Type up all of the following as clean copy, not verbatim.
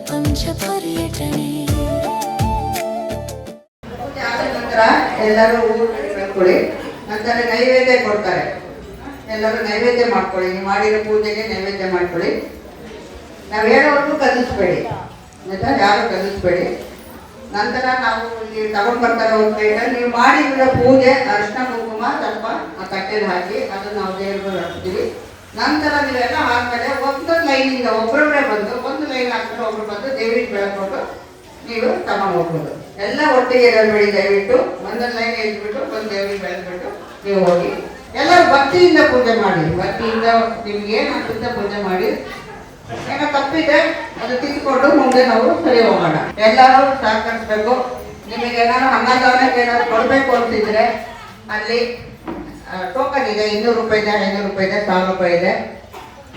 ಪ್ರಪಂಚ ಪರ್ಯಟನೆ. ನಂತರ ಎಲ್ಲರೂ ಊರು ಬೆಳ್ಕೊಳ್ಳಿ. ನಂತರ ನೈವೇದ್ಯ ಕೊಡ್ತಾರೆ. ಎಲ್ಲರೂ ನೈವೇದ್ಯ ಮಾಡ್ಕೊಳ್ಳಿ. ನೀವು ಮಾಡಿರೋ ಪೂಜೆಗೆ ನೈವೇದ್ಯ ಮಾಡ್ಕೊಳ್ಳಿ. ನಾವು ಹೇಳೋವರೆಗೂ ಕಲಿಸ್ಬೇಡಿ, ಆಯ್ತಾ? ಯಾರು ಕಲಿಸ್ಬೇಡಿ. ನಂತರ ನಾವು ಇಲ್ಲಿ ತಗೊಂಡು ಬರ್ತಾರೆ ಒಂದು ಪ್ಲೇಟಲ್ಲಿ ನೀವು ಮಾಡಿರೋ ಪೂಜೆ ಅರಿಶಿನ ಕುಂಕುಮ ಸ್ವಲ್ಪ ಆ ತಟ್ಟೆಲಿ ಹಾಕಿ ಅದನ್ನು ನಾವು ದೇವ್ರಿಗೆ ಹಾಕ್ತೀವಿ. ನಂತರ ನೀವೆಲ್ಲ ಹಾಕ್ತಾರೆ ಒಂದೊಂದು ಲೈನಿಂದ ಒಬ್ಬರೊಬ್ಬರೇ ಬಂದು ಒಂದು ಲೈನ್ ಹಾಕ್ತಾರೆ, ಒಬ್ರು ಬಂದು ದೇವಿಗೆ ಬೆಳಕೊಂಡು ನೀವು ತಗೊಂಡು ಹೋಗ್ಬೋದು. ಎಲ್ಲ ಒಟ್ಟಿಗೆ ಇರಬೇಡಿ, ದಯವಿಟ್ಟು ಒಂದೊಂದು ಲೈನ್ ಎದ್ಬಿಟ್ಟು ಒಂದು ದೇವಿಗೆ ಬೆಳೆದ್ಬಿಟ್ಟು ನೀವು ಹೋಗಿ ಎಲ್ಲರೂ ಭಕ್ತಿಯಿಂದ ಪೂಜೆ ಮಾಡಿ. ಭಕ್ತಿಯಿಂದ ನಿಮ್ಗೆ ಏನು ಅನ್ಸುತ್ತೆ ಪೂಜೆ ಮಾಡಿ. ಏನೋ ತಪ್ಪಿದೆ ಅದು ತಿಳ್ಕೊಂಡು ಮುಂದೆ ನಾವು ಸರಿ ಹೋಗೋಣ. ಎಲ್ಲರೂ ಸಹಕರಿಸ್ಬೇಕು. ನಿಮಗೆ ಏನಾದ್ರು ಅನ್ನದಾನಕ್ಕೆ ಏನಾದ್ರು ಕೊಡಬೇಕು ಅಂತಿದ್ರೆ ಅಲ್ಲಿ ಟೋಕನ್ ಇದೆ, 200 ರೂಪಾಯಿ ಇದೆ, 500 ರೂಪಾಯಿ ಇದೆ, 1000 ರೂಪಾಯಿ ಇದೆ.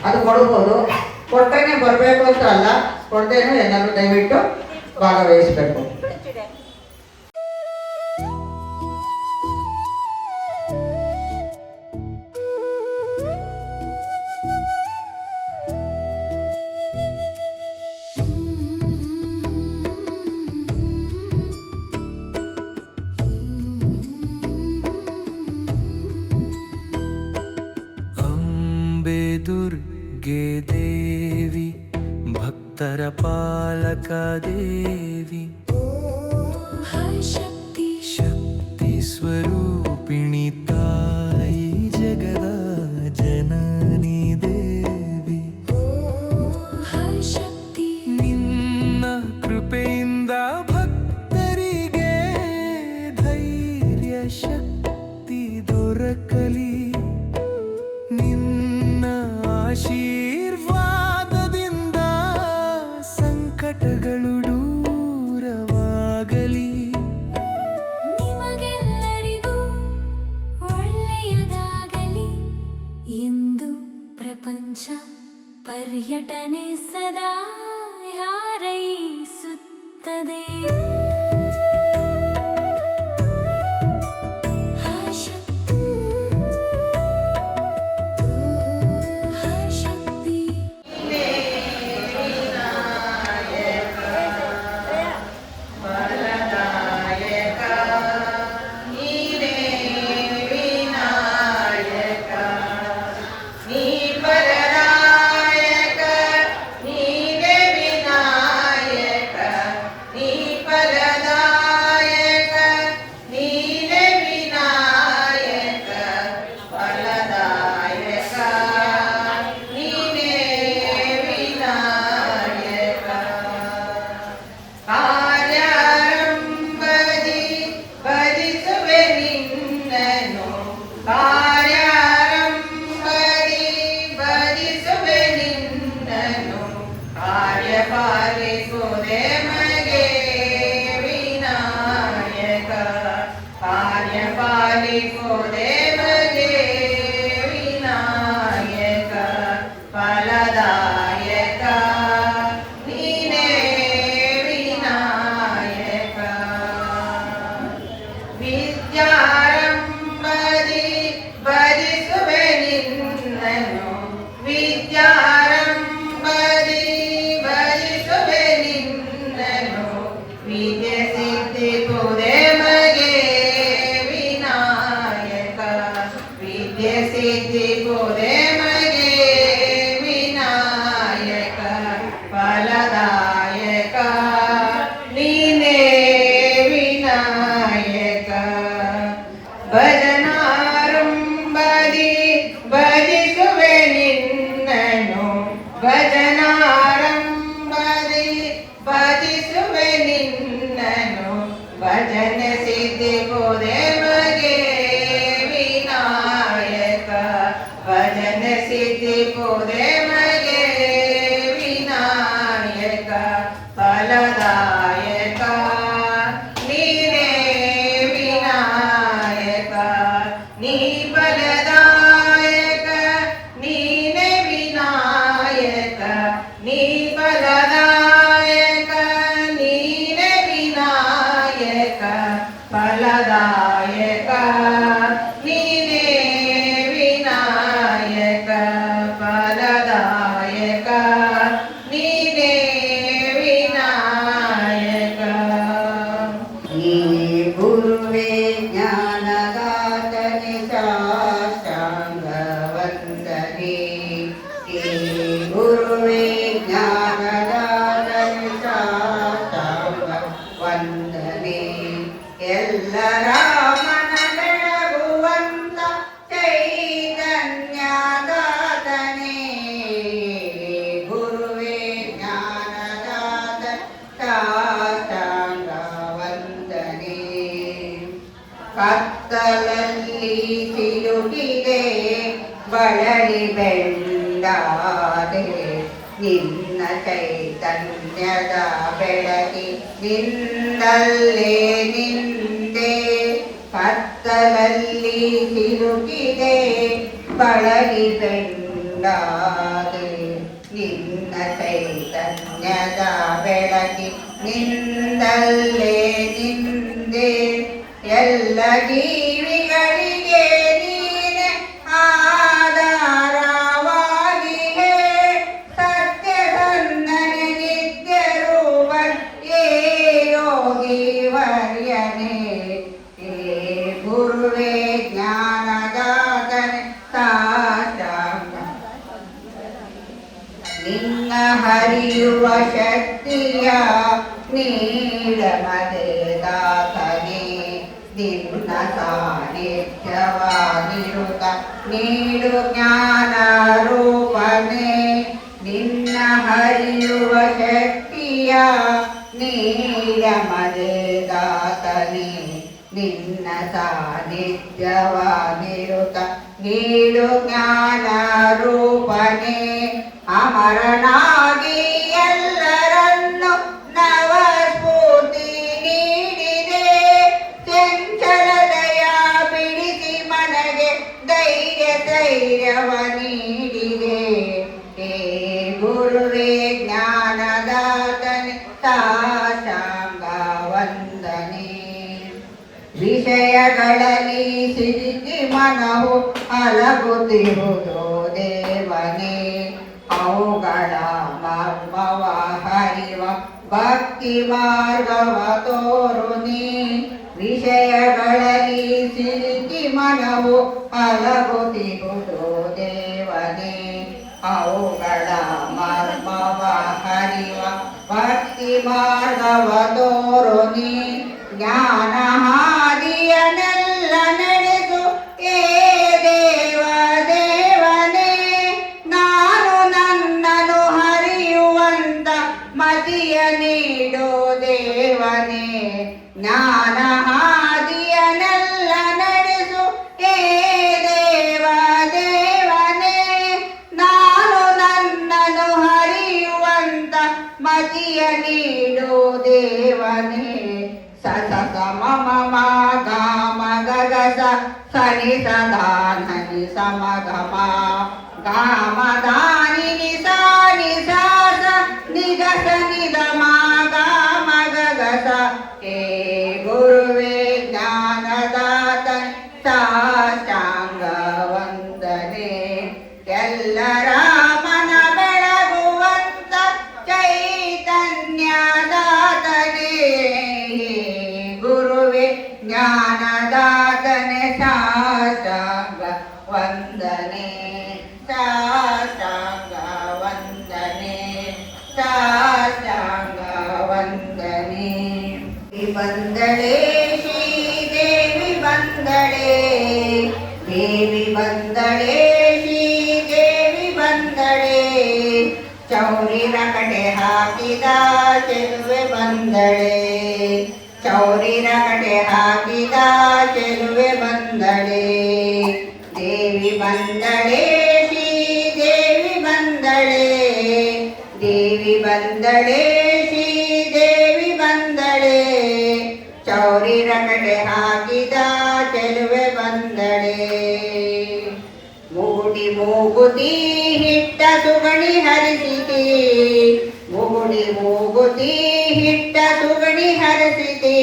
ಅದು ಕೊಡ್ಬೋದು. ಕೊಟ್ಟರೆ ಬರಬೇಕು ಅಂತ ಅಲ್ಲ, ಕೊಡದೇನು ಎಲ್ಲರೂ ದಯವಿಟ್ಟು ಭಾಗವಹಿಸಬೇಕು. ದುರ್ಗೆ ದೇವಿ ಭಕ್ತರ ಪಾಲಕ ದೇವಿ, ಶಕ್ತಿ ಶಕ್ತಿ ಸ್ವರೂಪಿಣಿ ತಾಯಿ ಜಗದ ಜನನಿ ದೇವಿ, ಶಕ್ತಿ ನಿನ್ನ ಕೃಪೆಯಿಂದ ಭಕ್ತರಿಗೆ ಧೈರ್ಯ ಶಕ್ತಿ ದೊರಕಲಿ. ಆಶೀರ್ವಾದದಿಂದ ಸಂಕಟಗಳು ದೂರವಾಗಲಿ. ನಿಮಗೆಲ್ಲರಿಗೂ ಒಳ್ಳೆಯದಾಗಲಿ ಎಂದು ಪ್ರಪಂಚ ಪರ್ಯಟನೆ ಸದಾ ಹಾರೈಸುತ್ತದೆ. ಭಜನ ಸಿದ್ಧಿ ಪೋದೆ ಮಗೆ ವಿನಾಯಕ, ಭಜನ ಸಿದ್ಧಿ ಪೋದೆ ಮಗೆ ವಿನಾಯಕ, ಫಲದಾಯಕ ನೀನೇ ವಿನಾಯಕ, ನೀ ಫಲದಾಯಕ ನೀನೇ ವಿನಾಯಕ, ನೀ ಫಲದಾಯಕ ನೀನೇ ವಿನಾಯಕ, ಫಲದಾಯಕ ಕತ್ತಲಲ್ಲಿ ಸಿಲುಕಿದೆ ಬಳಲಿ ಬೆಂಡಾದೆ ನಿನ್ನ ಚೈತನ್ಯದ ಬೆಳಗಿ ನಿಂದಲ್ಲೇ ನಿಂದೆ ಕತ್ತಲಲ್ಲಿ ಸಿಲುಕಿದೆ ಬಳಲಿ ಬೆಂಡಾದೆ ನಿನ್ನ ಚೈತನ್ಯದ ಬೆಳಗಿ ನಿಂದಲ್ಲೇ ನಿಂದೆ ಎಲ್ಲ ಜೀವಿಗಳಿಗೆ ನೀನೆ ಆಧಾರವಾಗಿಯೇ ಸತ್ಯ ಸಂದನೆ ನಿತ್ಯ ರೂಪೇ ಯೋಗಿ ವರ್ಯನೇ ಹೇ ಗುರುವೇ ಜ್ಞಾನದಾತನೆ ಸಾಷ್ಟಾಂಗ ನಿನ್ನ ಹರಿಯುವ ಶಕ್ತಿಯ ನೀಡಮದೆ ದಾತನೇ ನಿನ್ನ ಸಾನ್ನಿಧ್ಯವಾಗಿರುತ್ತ ನೀಡು ಜ್ಞಾನ ರೂಪನೇ ನಿನ್ನ ಹರಿಯುವ ಶಕ್ತಿಯ ನೀಡಮದೆ ದಾತನೇ ನಿನ್ನ ಸಾನ್ನಿಧ್ಯವಾಗಿರುತ್ತ ನೀಡು ಜ್ಞಾನ ರೂಪನೇ ಅಮರನಾಗಿ ಎಲ್ಲರನ್ನು ನವಸ್ಫೂರ್ತಿ ನೀಡಿದೆ ಚಂಚಲದಯ ಬಿಡಿಸಿ ಮನಗೆ ಧೈರ್ಯವ ನೀಡಿದೆ ಹೇ ಗುರುವೇ ಜ್ಞಾನದಾತನೆ ಸಾಷ್ಟಾಂಗ ವಂದನೆ ವಿಷಯಗಳಲ್ಲಿ ಸಿಲುಕಿ ಮನವು ಅಲಗುತ್ತಿರುವುದು ದೇವನೇ ಅವುಗಳ ಮರ್ಮವ ಹರಿವ ಭಕ್ತಿ ಮಾರ್ಗವ ತೋರು ನೀ ವಿಷಯಗಳಲ್ಲಿ ಸಿಲುಕಿ ಮನವು ಅಲಗುತ್ತಿರುವುದು ದೇವನೇ ಅವುಗಳ ಮರ್ಮವ ಹರಿವ ಭಕ್ತಿ ಮಾರ್ಗವ ತೋರು ನೀ ಜ್ಞಾನ ಹಾದಿಯನೆಲ್ಲ ನಡೆಸು ಏ ದೇವ ದೇವನೇ ನಾನು ನನ್ನನ್ನು ಹರಿಯುವಂತ ಮತಿಯ ನೀಡೋ ದೇವನೇ ಜ್ಞಾನ ಹಾದಿಯನೆಲ್ಲ ನಡೆಸು ಏ ದೇವ ದೇವನೇ ನಾನು ನನ್ನನ್ನು ಹರಿಯುವಂತ ಮತಿಯ ನೀಡೋ ದೇವನೇ ಸಸ ಮಮ ಗ ಮ ಗ ಸ ಸನಿ ಸದಾ ನನಿ ಸಮ ಗ ಮ ಗ ಮ ದಾನಿ ನಿ ಸಾ ನಿ ಸಾ ಸ ನಿ ಗ ಸ ನಿ ದ ಮ ಗ ಮ ಗ ಗ ಸ ಹೇ ಗುರುವೇ ಜ್ಞಾನದಾತ ಸಾಷ್ಟಾಂಗ ವಂದನೆ ಎಲ್ಲರ ಮನ ಬೆಳಗುವಂತ ಚೈತನ್ಯದಾತನೇ ಜ್ಞಾನದಾತನೆ ಸಾಷ್ಟಾಂಗ ವಂದನೆ ಸಾಷ್ಟಾಂಗ ವಂದನೆ ಸಾಷ್ಟಾಂಗ ವಂದನೆ ಬಂದಳೆ ಶ್ರೀದೇವಿ ಬಂದಳೆ ದೇವಿ ಬಂದಳೆ ಶ್ರೀದೇವಿ ಬಂದಳೆ ಚೌರಿನ ಕಡೆ ಹಾಕಿದ ಚೆಲುವೆ ಬಂದಳೆ ಚೌರಿನ ಕಡೆ ಹಾಕಿದ ಚೆಲುವೆ ಬಂದಳೆ ದೇವಿ ಬಂದಳೆ ಶ್ರೀದೇವಿ ಬಂದಳೆ ದೇವಿ ಬಂದಳೆ ಶ್ರೀದೇವಿ ಬಂದಳೆ ಚೌರಿನ ಕಡೆ ಹಾಕಿದ ಚೆಲುವೆ ಬಂದಳೆ ಮೂಡಿ ಮೂಗುತಿ ಹಿಟ್ಟ ಸುಗಣಿ ಹರಿಸಿತಿ ಮೂಡಿ ಮೂಗುತಿ ಹಿಟ್ಟ ಸುಗಣಿ ಹರಿಸಿತಿ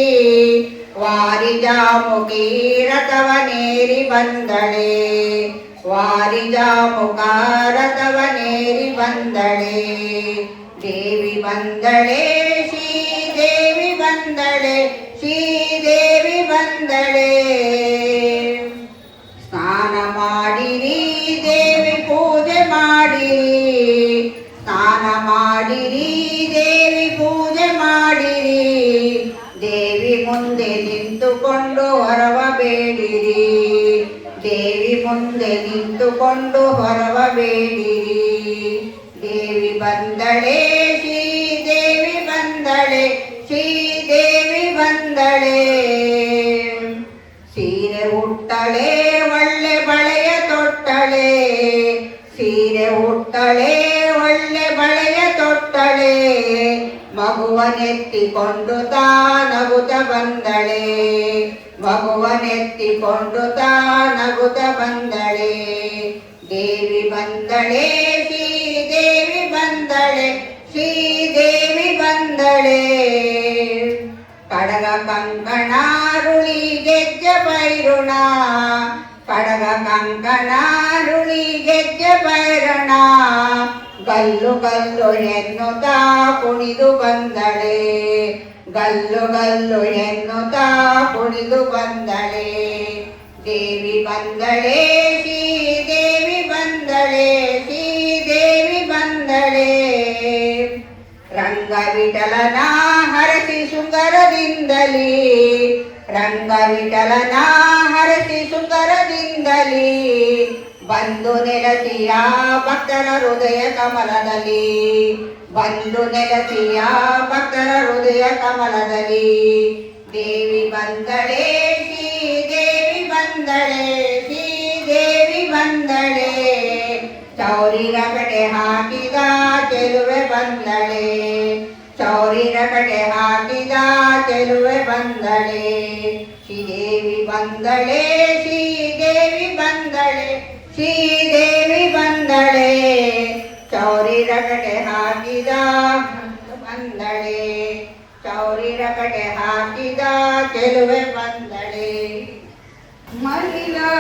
ವಾರಿಜಾಮುಖಿ ರಥವನೇರಿ ಬಂದಳೆ ವಾರಿಜಾಮುಖ ರಥವನೇರಿ ಬಂದಳೆ ದೇವಿ ಬಂದಳೆ ಶ್ರೀದೇವಿ ಬಂದಳೆ ಶ್ರೀದೇವಿ ಬಂದಳೆ ಸ್ನಾನ ಮಾಡಿರಿ ದೇವಿ ಪೂಜೆ ಮಾಡಿರಿ ಸ್ನಾನ ಮಾಡಿರಿ ದೇವಿ ಪೂಜೆ ಮಾಡಿರಿ ದೇವಿ ಮುಂದೆ ನಿಂತುಕೊಂಡು ಹೊರವ ಬೇಡಿರಿ ದೇವಿ ಮುಂದೆ ನಿಂತುಕೊಂಡು ಹೊರವ ಬೇಡಿರಿ ದೇವಿ ಬಂದಳೆ ಶ್ರೀದೇವಿ ಬಂದಳೆ ಶ್ರೀದೇವಿ ಬಂದಳೆ ಶ್ರೀ ಮಗುವನೆತ್ತಿಕೊಂಡು ನಗುತ್ತ ಬಂದಳೆ, ಮಗುವನೆತ್ತಿಕೊಂಡು ನಗುತ್ತ ಬಂದಳೆ. ದೇವಿ ಬಂದಳೆ, ಶ್ರೀದೇವಿ ಬಂದಳೆ, ಶ್ರೀದೇವಿ ಬಂದಳೆ. ಕಡಗ ಕಂಕಣಾರುಳಿ ಗೆಜ್ಜೆ ಬೈರುಣ, ಕಡಗ ಕಂಕಣಾರುಳಿ ಗೆಜ್ಜೆ ಬೈರಣ. ಗಲ್ಲು ಗಲ್ಲು ಎನ್ನುತ್ತಾ ಕುಣಿದು ಬಂದಳೆ, ಗಲ್ಲು ಗಲ್ಲು ಎನ್ನುತ್ತಾ ಕುಣಿದು ಬಂದಳೆ. ದೇವಿ ಬಂದಳೆ, ಶ್ರೀದೇವಿ ಬಂದಳೆ, ಶ್ರೀದೇವಿ ಬಂದಳೆ. ರಂಗವಿಠಲನ ಹರಸಿ ಸುಂದರದಿಂದಲೇ, ರಂಗವಿಠಲನ ಹರಸಿ ಸುಂದರದಿಂದಲೇ. ಬಂದು ನೆಲಸಿಯ ಭಕ್ತರ ಹೃದಯ ಕಮಲದಲ್ಲಿ, ಬಂದು ನೆಲಸಿಯ ಭಕ್ತರ ಹೃದಯ ಕಮಲದಲ್ಲಿ. ದೇವಿ ಬಂದಳೆ, ಶ್ರೀದೇವಿ ಬಂದಳೆ, ಶ್ರೀದೇವಿ ಬಂದಳೆ. ಚೌರಿರ ಕಡೆ ಹಾಕಿದ ಚೆಲುವೆ ಬಂದಳೆ, ಚೌರಿರ ಕಡೆ ಹಾಕಿದ ಚೆಲುವೆ ಬಂದಳೆ. ಶ್ರೀದೇವಿ ಬಂದಳೆ, ಶ್ರೀದೇವಿ ಬಂದಳೆ, ಶ್ರೀದೇವಿ ಬಂದಳೆ. ಚೌರಿರ ಕಡೆ ಹಾಕಿದ ಬಂದಳೆ, ಚೌರಿರ ಕಡೆ ಹಾಕಿದ ಚೆಲುವೆ ಬಂದಳೆ. ಮಹಿಳಾ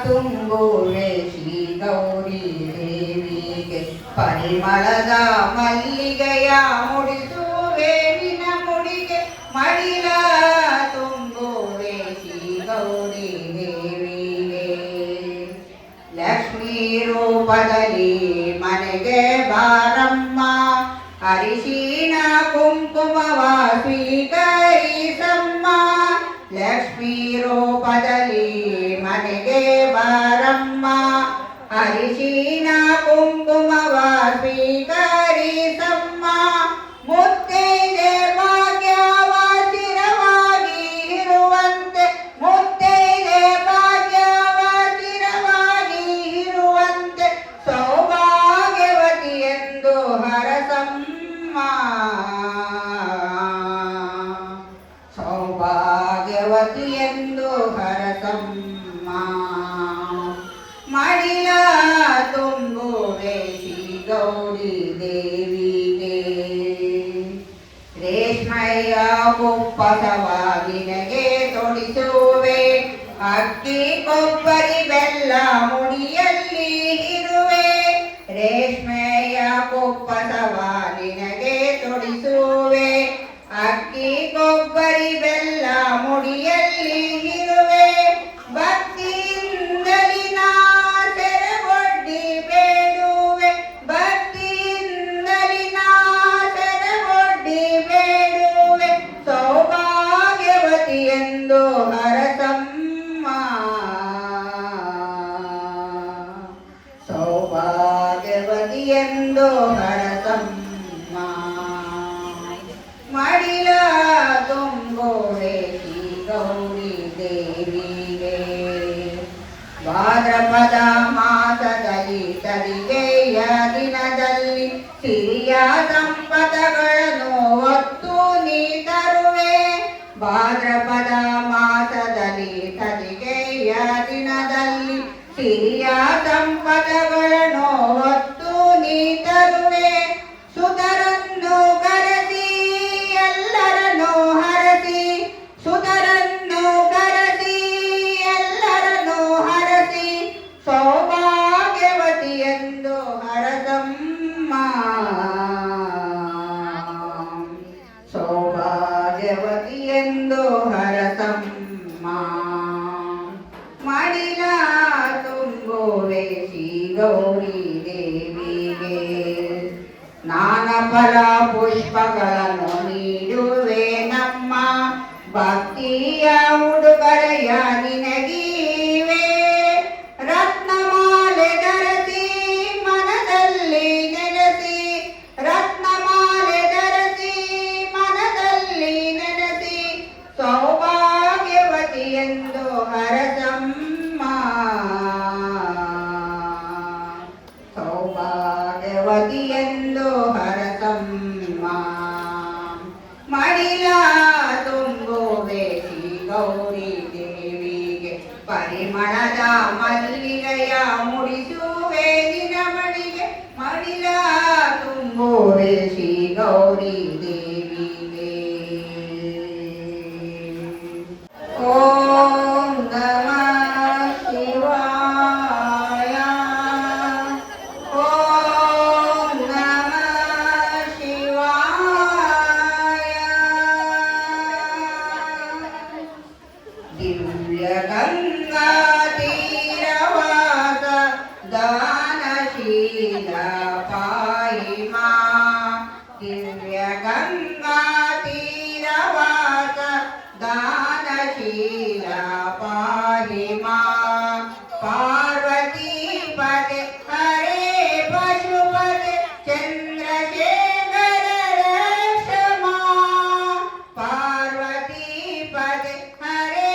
ತುಂಬುವೆ ಶ್ರೀ ಗೌರಿ ದೇವಿಗೆ, ಪರಿಮಳದ ಮಲ್ಲಿಗೆಯ ಮುಡಿಸುವೆ ನಿನ ಮುಡಿಗೆ. ಮಹಿಳಾ ತುಂಬುವೆ ಶ್ರೀ ಗೌರಿ ದೇವಿಗೆ. ಲಕ್ಷ್ಮೀ ರೂಪದಲ್ಲಿ ಮನೆಗೆ ಬಾರಮ್ಮ, ಅರಿಶಿಣ ಕುಂಕುಮವ ಸ್ವೀಕರಿಸಮ್ಮ. ಲಕ್ಷ್ಮೀ ರೂಪದಲ್ಲಿ ಮನೆಗೆ ಬಾರಮ್ಮ, ಅರಿಶಿಣ ಕುಂಕುಮವ ಸ್ವೀಕರಿಸಮ್ಮ. ಮುತ್ತೈದೆ ಭಾಗ್ಯವ ಚಿರವಾಗಿ ಇರುವಂತೆ, ಮುತ್ತೈದೆ ಭಾಗ್ಯವ ಚಿರವಾಗಿ ಇರುವಂತೆ. ಸೌಭಾಗ್ಯವತಿ ಎಂದು ಹರಸಮ್ಮ, ಸೌಭಾಗ್ಯವತಿ ಎಂದು ಹರಸಮ್ಮ. ಮಡಿಲ ತುಂಬುವೆ ಶ್ರೀ ಗೌರಿ ದೇವಿಗೆ. ರೇಷ್ಮೆಯ ಕುಪ್ಪಸವಾಗಿನಗೆ ತೊಡಿಸುವೆ, ಅಕ್ಕಿ ಕೊಬ್ಬರಿ ಬೆಲ್ಲ ಮುಡಿಯಲ್ಲಿ ಇರುವೆ. ರೇಷ್ಮೆಯ ಕುಪ್ಪಸವಾಗಿನಗೆ ತೊಡಿಸುವೆ, ಅಕ್ಕಿ ಕೊಬ್ಬರಿ ಬೆಲ್ಲ ಮುಡಿಯಲ್ಲಿ ಇರುವೆ. ಭಕ್ತಿಯಿಂದಲಿ ನಾ ತೆರೆಗೊಡ್ಡಿ ಬೇಡುವೆ, ಭಕ್ತಿಯಿಂದಲಿ ನಾ ತೆರೆಗೊಡ್ಡಿ ಬೇಡುವೆ. ಸೌಭಾಗ್ಯವತಿ ಎಂದು ಹರಸಮ್ಮ, ಸೌಭಾಗ್ಯವತಿ ಎಂದು ಹರಸಮ್ಮ. ಮಡಿಲ ತುಂಬುವೆ ಶ್ರೀ ಗೌರಿ ದೇವಿಗೆ. ಭಾದ್ರಪದ ಮಾಸದಲ್ಲಿ ತದಿಗೆಯ ದಿನದಲ್ಲಿ ಸಿರಿಯ ಸಂಪದಗಳನ್ನು ಹೊತ್ತು ನೀ ತರುವೆ. ಭಾದ್ರಪದ ಮಾಸದಲ್ಲಿ ತದಿಗೆಯ ದಿನದಲ್ಲಿ ಸಿರಿಯ ಸಂಪದಗಳನ್ನು ಹೊತ್ತು ನೀ ತರುವೆ. ಸುತರನ್ನು ಕರೆಸಿ ಎಲ್ಲರನ್ನು ಹರಸಿ, ಸುತರನ್ನು ಕರೆಸಿ ಎಲ್ಲರನ್ನು ಹರಸಿ. ಸೌಭಾಗ್ಯವತಿ ಎಂದು ಹರಸಮ್ಮ, ಸೌಭಾಗ್ಯವತಿ ಎಂದು ಹರಸಮ್ಮ. ಮಡಿಲ ತುಂಬುವೆ ಶ್ರೀ ಗೌರಿ ದೇವಿಗೆ. ನಾನಫಲ ಪುಷ್ಪಗಳನ್ನು ನೀಡುವೆ ನಮ್ಮ, ಭಕ್ತಿಯ ಉಡುಗೊರೆಯ ನಿನಗೀವೆ. ರತ್ನಮಾಲೆ ಧರಿಸಿ ಮನದಲ್ಲಿ ನೆನೆಸಿ, ರತ್ನಮಾಲೆ ಧರಿಸಿ ಮನದಲ್ಲಿ ನೆನೆಸಿ. ಸೌಭಾಗ್ಯವತಿ ಎಂದು ಹರಸಮ್ಮ, ಸೌಭಾಗ್ಯವತಿ ಎಂದು ಹರಸಮ್ಮ. ಮಲ್ಲಿಗೆಯ ಮುಡಿಸುವೆ ನಿನ ಮಡಿಗೆ ಮಡಿಲ ತುಂಬುವೆ ಶ್ರೀ ಗೌರಿ ದೇವಿಗೆ. ಓಂ ನಮಃ ಶಿವಾಯ. ಓಂ ನಮಃ ಶಿವಾಯ. ದಿವ್ಯ ಗಂಗಾ ತೀರವಾದ ದಾನಶೀಲ ಪಾಯಿ ಮಾ. ದಿವ್ಯ ಗಂಗಾ ತೀರವಾದ ದಾನಶೀಲ ಪಾಯಿ ಮಾ. ಪಾರ್ವತಿ ಪದೆ ಹರೇ ಪಶುಪತೆ ಚಂದ್ರಶೇಖರ ರಕ್ಷಮಾ. ಪಾರ್ವತಿ ಪದೆ ಹರೇ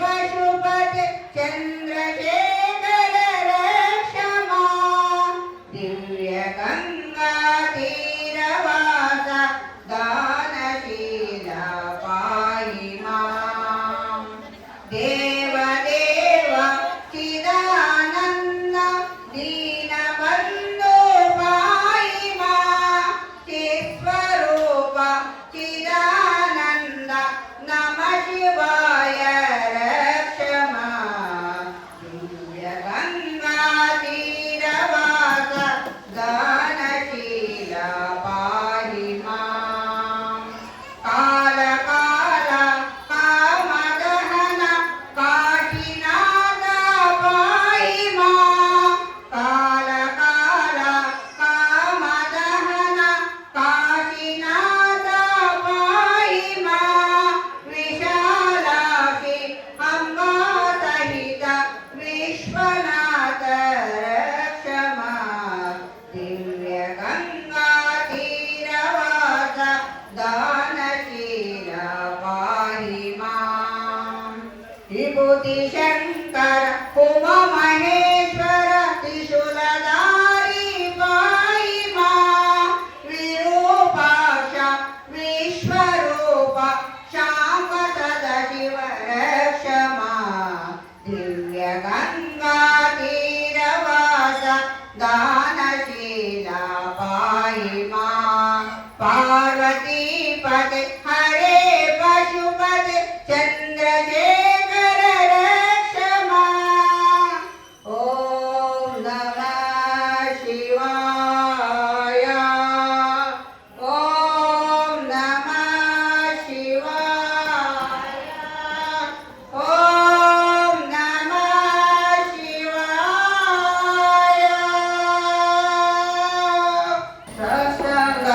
ಪಶುಪತೆ ಚಂದ್ರಶೇಖರ ರಕ್ಷಮಾ. ದಿವ್ಯ ಗಂಗಾ ತೀರವಾಸ ದಾನಶೀಲ ಪಾಯಿ ಮಾ. ದೇವ ದೇವ ಚಿದಾನಂದ ದೀನ ಬಂಧು ಪಾಯಿ ಮಾ. ಚಿತ್ಸ್ವರೂಪ ಚಿದಾನಂದ ನಮ ಶಿವಾಯ ರಕ್ಷಮಾ. ದಿವ್ಯ ಗಂಗಾ ತೀರವಾಸ ದಾನಶೀಲ ಪಾಯಿ ಮಾ. ಕಾಲ ಕಾಲ ಕಾಮದಹನ ಕಾಶಿನಾಥ ಪಾಯಿ ಮಾ. ಕಾಲ ಕಾಲ ಕಾಮದಹನ ಕಾಶಿನಾಥ ಪಾಯಿ ಮಾ. ವಿಶಾಲಾಕ್ಷಿ ಅಂಬಾ ಸಹಿತ ವಿಶ್ವನಾಥ ರಕ್ಷಮಾ. ದಿವ್ಯ ಗಂಗಾ ತೀರವಾಸ ದಾನಶೀಲ ಪಾಯಿ ಮಾ. ವಿಭೂತಿ ಶಂಕರ ಉಮಾ ಮಹೇಶ್ವರ ತ್ರಿಶೂಲಧಾರಿ ಪಾಯಿ ಮಾ. ವಿರೂಪಾಕ್ಷ ವಿಶ್ವರೂಪ ಶಾಂಬ ಸದಾಶಿವ ರಕ್ಷಮಾ. ದಿವ್ಯ ಗಂಗಾ ತೀರವಾಸ ದಾನಶೀಲ ಪಾಯಿ ಮಾ. ಪಾರ್ವತಿ ಪದೆ ಹರೇ ಪಶುಪತೆ ಚಂದ್ರಶೇಖರ ರಕ್ಷಮಾ. ಓಂ ನಮಃ ಶಿವಾಯ. ಓಂ ನಮಃ ಶಿವಾಯ. ಓಂ ನಮಃ ಶಿವಾಯ. ಸತ್ಸಂಗ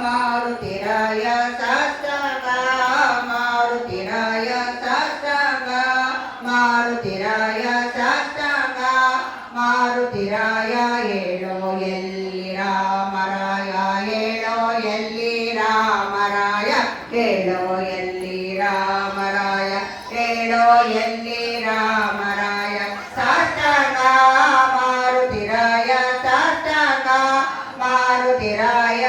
ಮಾರುತಿರಾಯ ಸತ್ಸಂಗ ಮಾರುತಿರಾಯ ಸತ್ಸಂಗ ಮಾರುತಿರಾಯ ಸತ್ಸಂಗ ಮಾರುತಿರಾಯ. ಹೇಳೋ ಎಲ್ಲಿ ರಾಮರಾಯ ಹೇಳೋ ಎಲ್ಲಿ ರಾಮರಾಯ ಹೇಳೋ ಎಲ್ಲಿ ರಾಮರಾಯ ಹೇಳೋ ಎಲ್ಲಿ ರಾಮರಾಯ. ಸತ್ಸಂಗ ಮಾರುತಿರಾಯ ಸತ್ಸಂಗ ಮಾರುತಿರಾಯ.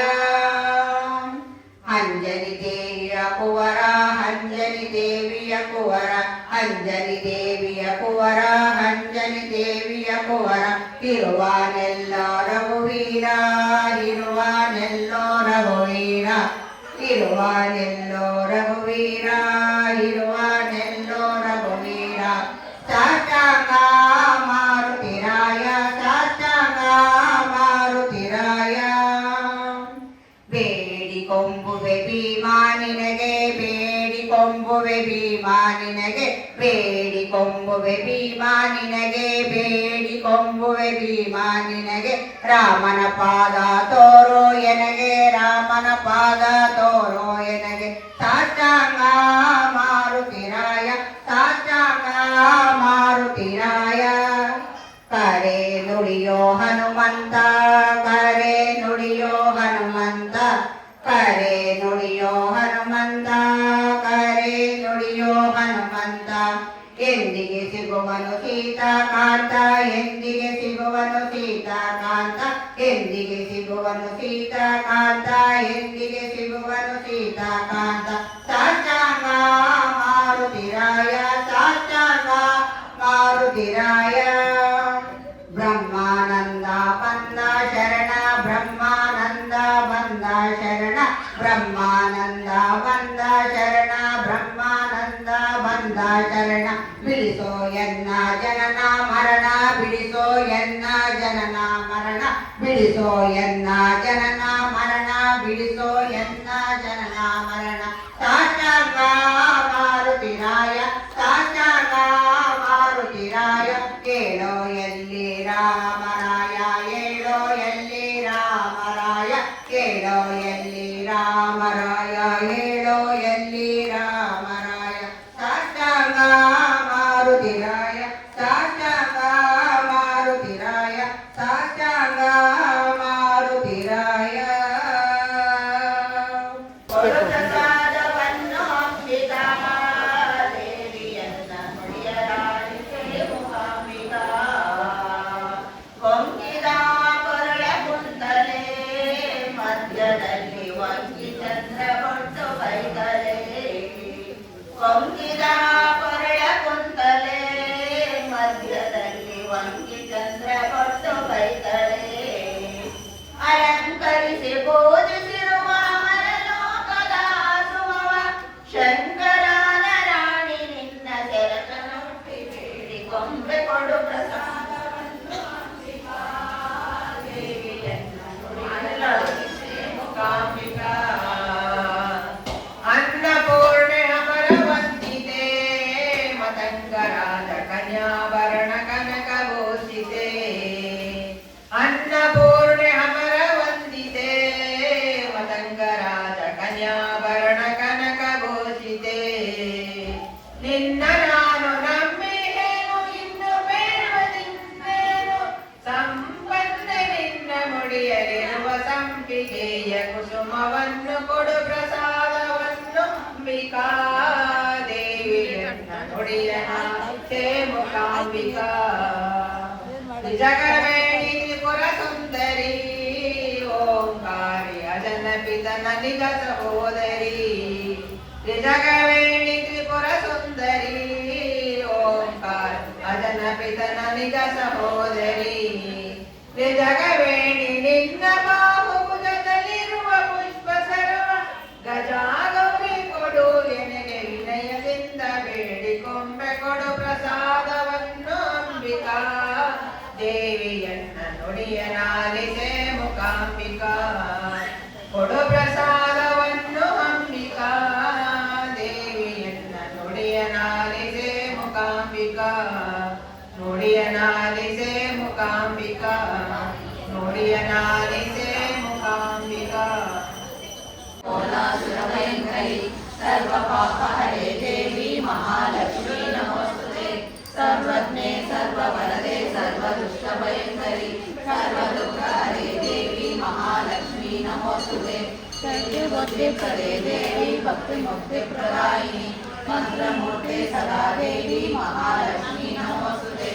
ಅಂಜನಿ ದೇವಿಯ ಕುವರ ಅಂಜನಿ ದೇವಿಯ ಕುವರ ಅಂಜನಿ ದೇವಿಯ ಕುವರ ಅಂಜನಿ ದೇವಿಯ ಕುವರ. ಇರುವಾನೆಲ್ಲೋ ರಘುವೀರ ಇರುವಾನೆಲ್ಲೋ ರಘುವೀರ ಇರುವಾನೆಲ್ಲೋ ರಘುವೀರ ಇರುವಾನೆಲ್ಲೋ ರಘುವೀರ. ಸಾಷ್ಟಾಂಗ ಮಾರುತಿರಾಯ ಸಾಷ್ಟಾಂಗ ಮಾರುತಿರಾಯ. ಬೇಡಿಕೊಂಬುವೆ ಭೀಮಾ ನಿನಗೆ ಬೇಡಿಕೊಂಬುವೆ ಭೀಮಾ ನಿನಗೆ ಬೇಡಿಕೊಂಬುವೆ ಭೀಮಾ ನಿನಗೆ ಬೇಡಿಕೊಂಬುವೆ ಭೀಮಾ ನಿನಗೆ. ರಾಮನ ಪಾದ ತೋರೋ ಎನಗೆ ರಾಮನ ಪಾದ ತೋರೋ ಎನಗೆ. ಸಾಷ್ಟಾಂಗ ಮಾರುತಿರಾಯ ಸಾಷ್ಟಾಂಗ ಮಾರುತಿರಾಯ. ಕರೆ ನುಡಿಯೋ ಹನುಮಂತ ಕರೆ ನುಡಿಯೋ ಹನುಮಂತ ಕರೆ ನುಡಿಯೋ ಹನುಮಂತ ಕರೆ ನುಡಿಯೋ ಹನುಮಂತ. ಎಂದಿಗೆ ಸಿಗುವನು ಸೀತಾಕಾಂತ ಎಂದಿಗೆ ಸಿಗುವನು ಸೀತಾಕಾಂತ ಎಂದಿಗೆ ಸಿಗುವನು ಸೀತಾಕಾಂತ ಎಂದಿಗೆ ಸಿಗುವನು ಸೀತಾಕಾಂತ. ಸಾಷ್ಟಾಂಗ ಮಾರುತಿರಾಯ ಸಾಷ್ಟಾಂಗ ಮಾರುತಿರಾಯ. ಬ್ರಹ್ಮಾನಂದ ಬಂದ ಶರಣ ಬ್ರಹ್ಮಾನಂದ ಬಂದ ಶರಣ ಬಿಡಿಸೋ ಎನ್ನ ಜನನ ಮರಣ ಬಿಡಿಸೋ ಎನ್ನ ಜನನ ಮರಣ ಬಿಡಿಸೋ ಎನ್ನ ಜನನ ಮರಣ ಬಿಡಿಸೋ ಎನ್ನ ಜನನ ಮರಣ ಸಾಷ್ಟಾಂಗ ಮಾರುತಿರಾಯ ಸಾಷ್ಟಾಂಗ ಮಾರುತಿರಾಯ ಕೇಳೋ ಎಲ್ಲಿ ರಾಮರಾಯ ಹೇಳೋ ಎಲ್ಲಿ ರಾಮರಾಯ ಕೇಳೋ ಎಲ್ಲಿ ರಾಮರಾಯ ಹೇಳೋ ಎಲ್ಲಿ ರಾಮರಾಯ ಸಾಷ್ಟಾಂಗ ಮಾರುತಿರಾಯ ಸಾಷ್ಟಾಂಗ ಮಾರುತಿರಾಯ ಸಾಷ್ಟಾಂಗ ಮಾರುತಿರಾಯ ಪ್ರಸಾದವನ್ನು ಅಂಬಿಕಾ ದೇವಿಯನ್ನ ನುಡಿಯಲಾಡಿಸೆ ಮೂಕಾಂಬಿಕಾ ಕೊಂಕಿದ ಕೊರಳ ಕುಂತಲೆ ಮಧ್ಯದಲ್ಲಿ ವಂಗಿ ಚಂದ್ರ ಕೊಟ್ಟು ಬೈತಲೆ ಕೊಂಕಿದ ಕೊರಳ ಕುಂತಲೆ ಮಧ್ಯದಲ್ಲಿ ವಂಗಿ ಚಂದ್ರ ಕೊಟ್ಟು ಬೈತಲೆ ಅಲಂಕರಿಸಿ ಬೋಧಿಸಿರುವ ಮರಲೋಕದ ಸುಮವ ಶಂಕರನ ರಾಣಿ ನಿನ್ನ ಸೆರಕನುಟ್ಟಿ ಬೇಡಿ ಕೊಂಬೆ ಕೊಡು ಪ್ರಸಾದವನ್ನು ಅಂಬಿಕಾ ದೇವಿಯನ್ನ ನುಡಿಯಲಾಡಿಸೆ ಮೂಕಾಂಬಿಕಾ ಅನ್ನಪೂರ್ಣೆ ಅಮರವಂದಿತೆ ಮತಂಗರಾಜ ಕನ್ಯಾಭರಣ ಕನಕ ಘೋಷಿತೆ ಅನ್ನಪೂರ್ಣೆ ಅಮರವಂದಿತೆ ಮತಂಗರಾಜ ಕನ್ಯಾಭರಣ ಕನಕ ಘೋಷಿತೆ ನಿನ್ನ ನಾನು ನಂಬಿಹೇನು ಇನ್ನು ಬೇಡದಿನ್ನೇನು ಸಂಬಂಧ ನಿನ್ನ ಮುಡಿಯಲಿರುವ ಸಂಪಿಗೆಯ ಕುಸುಮವನ್ನು ಕೊಡು ಪ್ರಸಾದವನ್ನು ಅಂಬಿಕಾ ದೇವಿಯನ್ನ ನುಡಿಯಲಾಡಿಸೆ ಮೂಕಾಂಬಿಕಾ ಜಗವೇಣಿ ತ್ರಿಪುರ ಸುಂದರಿ ಓಂಕಾರಿ ಅಜನ ಪಿತನ ನಿಜ ಸಹೋದರಿ ಜಗವೇಣಿ ತ್ರಿಪುರ ಸುಂದರಿ ಓಂಕಾರ ಅಜನ ಪಿತನ ನಿಜ ಸಹೋದರಿ ಜಗವೇಣಿ ನಿನ್ನ ಬಾಹುಭುಜದಲ್ಲಿರುವ ಪುಷ್ಪ ಸರ್ವ ಗಜಾಗೌರಿ ಕೊಡು ಎನಗೆ ವಿನಯದಿಂದ ಬೇಡಿಕೊಂಬೆ ಕೊಡು ಪ್ರಸಾದವನ್ನು ಅಂಬಿಕಾ ದೇವಿಯನ್ನ ನುಡಿಯಲಾಡಿಸೆ ಮೂಕಾಂಬಿಕಾ ಕೊಡು ಪ್ರಸಾದವನ್ನು ಅಂಬಿಕಾ ದೇವಿಯನ್ನ ನುಡಿಯಲಾಡಿಸೆ ಮೂಕಾಂಬಿಕಾ ನುಡಿಯಲಾಡಿಸೆ ಮೂಕಾಂಬಿಕಾ ನುಡಿಯಲಾಡಿಸೆ ಮೂಕಾಂಬಿಕಾ भयंकरी सर्व पाप हरे देवी महालक्ष्मी नमोस्तुते सर्वज्ञे सर्ववरदे सर्वदुष्ट भयंकरी सर्वदुःख हरे देवी महालक्ष्मी नमोस्तुते सत्य प्रदे देवी भक्ति मुक्ति प्रदायिनी मंत्रमूर्ते सदा देवी महालक्ष्मी नमोस्तुते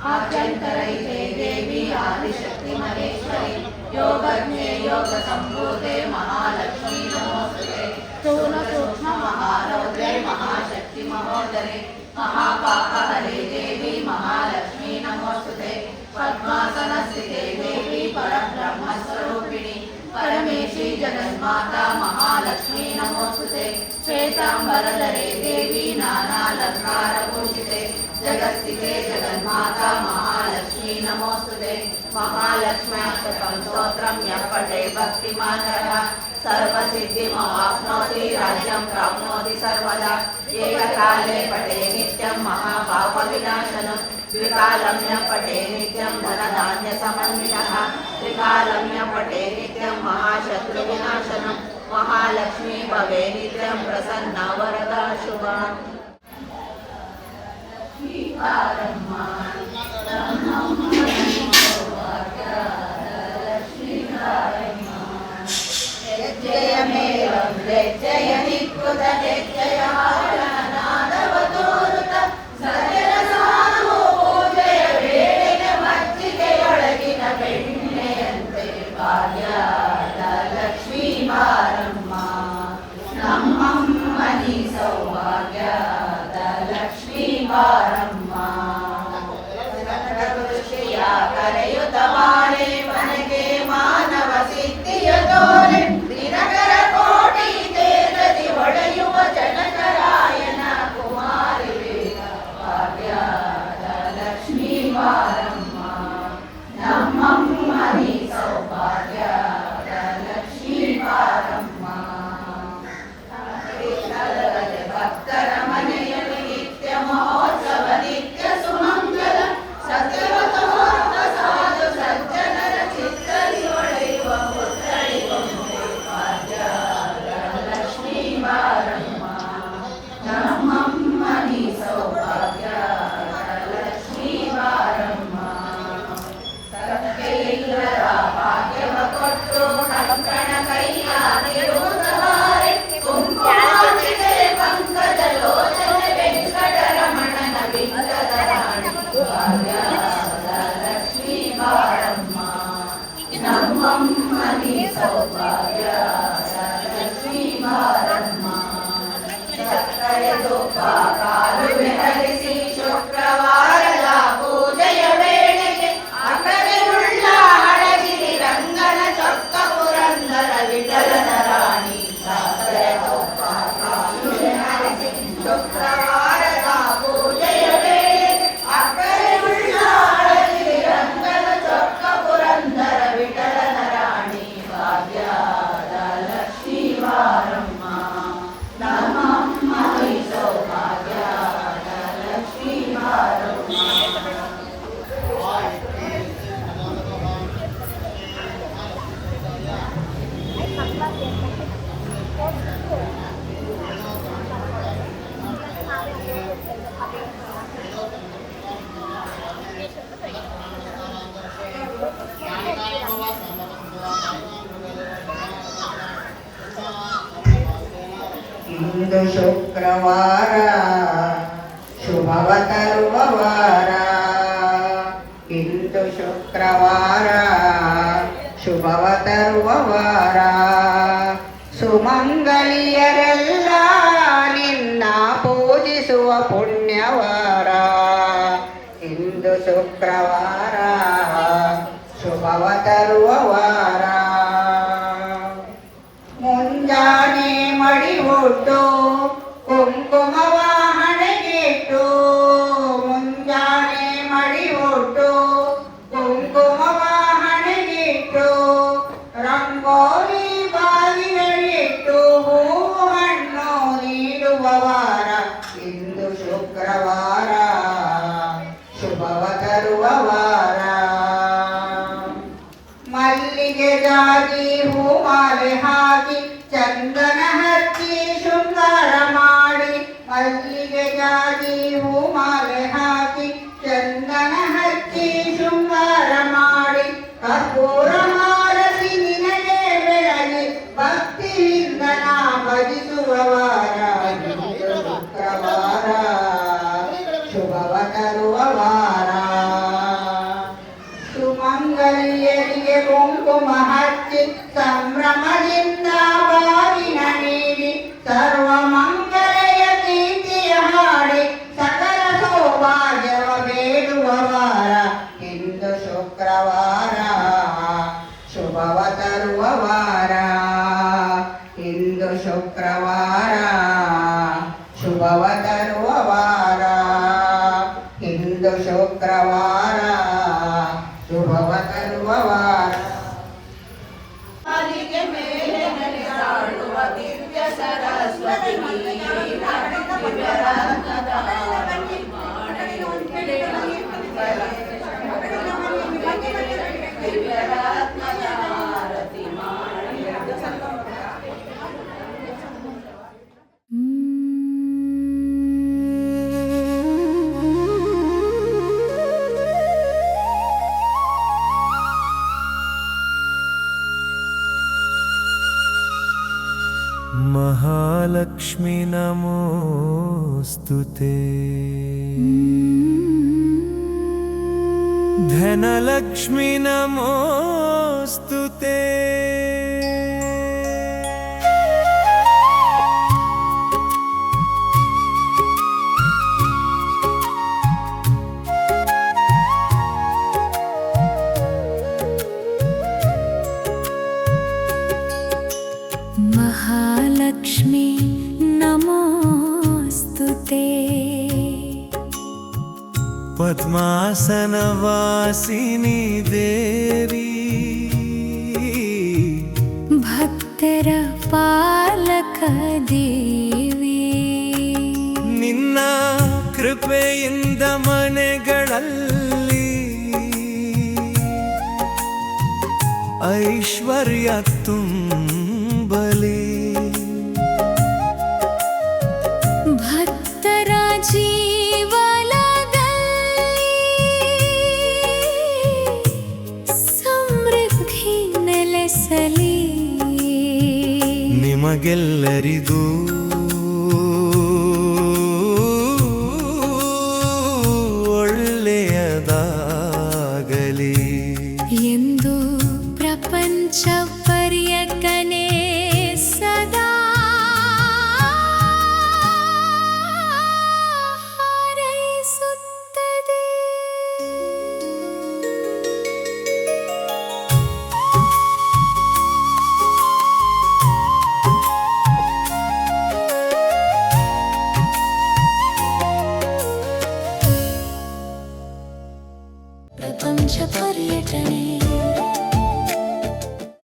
आद्यंतरहिते देवी आदिशक्ति महेश्वरी योगज्ञे योग संभूते महालक्ष्मी नमोस्तुते स्थूल सूक्ष्म महारौद्रे महाशक्ति महोदरे महापाप हरे देवी महालक्ष्मी नमोस्तुते पद्मासन स्थिते देवी परब्रह्म स्वरूपिणी परमेशी जगन्माता महालक्ष्मी नमोस्तुते श्वेतांबरधरे देवी नानालंकार भूषिते जगत्स्थिते जगन्माता महालक्ष्मी नमोस्तुते महालक्ष्म्याष्टकं स्तोत्रं यः पठे भक्तिमानः सर्वसिद्धिमवाप्नोति राज्यं प्राप्नोति सर्वदा एककाले पठे नित्यं महापापविनाशनं द्विकालं यः पठे नित्यं धनधान्यसमन्वितः त्रिकालं यः पठे नित्यं महाशत्रुविनाशनं महालक्ष्मी भवे नित्यं प्रसन्ना वरदा शुभा जयमेवं जय निकृत जय नादवतोरुत ಸಜ್ಜನ ಸಾಧು ಪೂಜೆಯ ವೇಳೆಗೆ ಮಜ್ಜಿಗೆಯೊಳಗಿನ ಬೆಣ್ಣೆಯಂತೆ ಭಾಗ್ಯದ ಲಕ್ಷ್ಮೀ ಬಾರಮ್ಮ ನಮ್ಮಮ್ಮನಿ ಸೌಭಾಗ್ಯದ ಲಕ್ಷ್ಮೀ ಬಾರಮ್ಮ ದೃಷ್ಟಿಯ ಕರೆಯುತ್ತ ಬಾಳೆ ಮನೆಗೆ ಮಾನವ ಸಿದ್ಧಿಯ ತೋರೆ ದಿನಕರ ಕೋಟಿ ತೇಜ ಕರೆದೊಬ್ಬ ಕಾಲುವೆ ಹರಿಸಿ ಶುಕ್ರವಾರದ ಪೂಜೆಯ ವೇಳೆಗೆ ಅಕರೆಯುಳ್ಳ ಹಳಗಿರಿ ರಂಗನ ಚೊಕ್ಕ ಪುರಂದರ ವಿಠಲನ ರಾಣಿ ಕರೆದೊಬ್ಬ ಕಾಲುವೆ ಹರಿಸಿ ಶುಕ್ರವಾರದ ಪೂಜೆಯ ವೇಳೆಗೆ ಅಕರೆಯುಳ್ಳ ಹಳಗಿರಿ ರಂಗನ ಚೊಕ್ಕ ಪುರಂದರ ವಿಠಲನ ರಾಣಿ ಭಾಗ್ಯದ ಲಕ್ಷ್ಮೀ ಬಾರಮ್ಮ ನಮ್ಮಮ್ಮ ಈ ಸೌಭಾಗ್ಯದ ಲಕ್ಷ್ಮೀ ಬಾರಮ್ಮ. ಇಂದು ಶುಕ್ರವಾರ ಶುಭವ ತರುವ ವಾರ, ಇಂದು ಶುಕ್ರವಾರ ಶುಭವ ತರುವ ವಾರ, ಸುಮಂಗಲಿಯರೆಲ್ಲ ನಿನ್ನ ಪೂಜಿಸುವ ಪುಣ್ಯವಾರ, ಇಂದು ಶುಕ್ರವಾರ ಶುಭವ ತರುವ ವಾರ. ಮುಂಜಾನೆ ಮಡಿ ಹುಟ್ಟು ಕುಂಕುಮವ ಹಣೆಗಿಟ್ಟು, ಮುಂಜಾನೆ ಮಡಿ ಹುಟ್ಟು ಕುಂಕುಮವ ಹಣೆಗಿಟ್ಟು, ರಂಗೋಲಿ ಬಾಗಿಲಿಟ್ಟು ಹೂವು ಹಣ್ಣು ನೀಡುವ ವಾರ, ಇಂದು ಶುಕ್ರವಾರ ಶುಭವ ತರುವ ವಾರ. ಮಲ್ಲಿಗೆ ಜಾಜಿ ಹೂಮಾಲೆ ಹಾಕಿ ಚಂದನ ಹಚ್ಚಿ ಶೃಂಗಾರ ಮಾಡಿ, ಮಲ್ಲಿಗೆ ಜಾಜಿ ಹೂಮಾಲೆ ಹಾಕಿ ಚಂದನ ಹಚ್ಚಿ ಶೃಂಗಾರ ಮಾಡಿ, ಕರ್ಪೂರ ಮಾರಸಿ ನಿನಗೆ ಬೆಳಗಿ ಭಕ್ತಿಯಿಂದ ನಾ ಭಜಿಸುವ ವಾರ, ಶುಕ್ರವಾರ ಶುಭವ ತರುವ ವಾರ. ಸುಮಂಗಲಿಯರಿಗೆ ಕುಂಕುಮ ಹಚ್ಚಿ ಸಂಭ್ರಮದಿಂದ ಬಾಗಿನ ನೀಡಿ, ಸರ್ವ ಮಂಗಲೆಯ ಕೀರ್ತಿಯ ಹಾಡಿ ಸಕಲ ಸೌಭಾಗ್ಯವ ಬೇಡುವ ವಾರ, ಇಂದು ಶುಕ್ರವಾರ ಶುಭವ ತರುವ ವಾರ, ಇಂದು ಶುಕ್ರವಾರ ಶುಭವ ತರುವ ವಾರ, ಇಂದು ಶುಕ್ರವಾರ ಶುಭವ ತರುವ ವಾರ. ಮಲ್ಲಿಗೆ ಮೇಲೆ ನಡೆದಾಡುವ ದಿವ್ಯ ಸರಸ್ವತಿ ದಿವ್ಯರತ್ನದ ಆರತಿ ಮಾಡಿ, ದಿವ್ಯರತ್ನದ ಆರತಿ ಮಾಡಿ. महालक्ष्मी नमोस्तुते, धनलक्ष्मी नमोस्तुते, महालक्ष्मी नमोस्तुते, पद्मासनवासिनी देवी, भक्ತರ ಪಾಲಕ ದೇವಿ, ನಿನ್ನ ಕೃಪೆಯಿಂದ ಮನೆಗಳಲ್ಲಿ ಐಶ್ವರ್ಯ ತುಂಬಲಿ, ಭಕ್ತರ ಜೀವನದಲ್ಲಿ ಸಮೃದ್ಧಿ ನೆಲೆಸಲಿ, ನಿಮಗೆಲ್ಲರಿಗೂ ಒಳ್ಳೆಯದಾಗಲಿ ಎಂದು ಪ್ರಪಂಚ ಪರ್ಯಟನೆ ಸದಾ ಪ್ರಪಂಚ ಪರ್ಯಟನೆ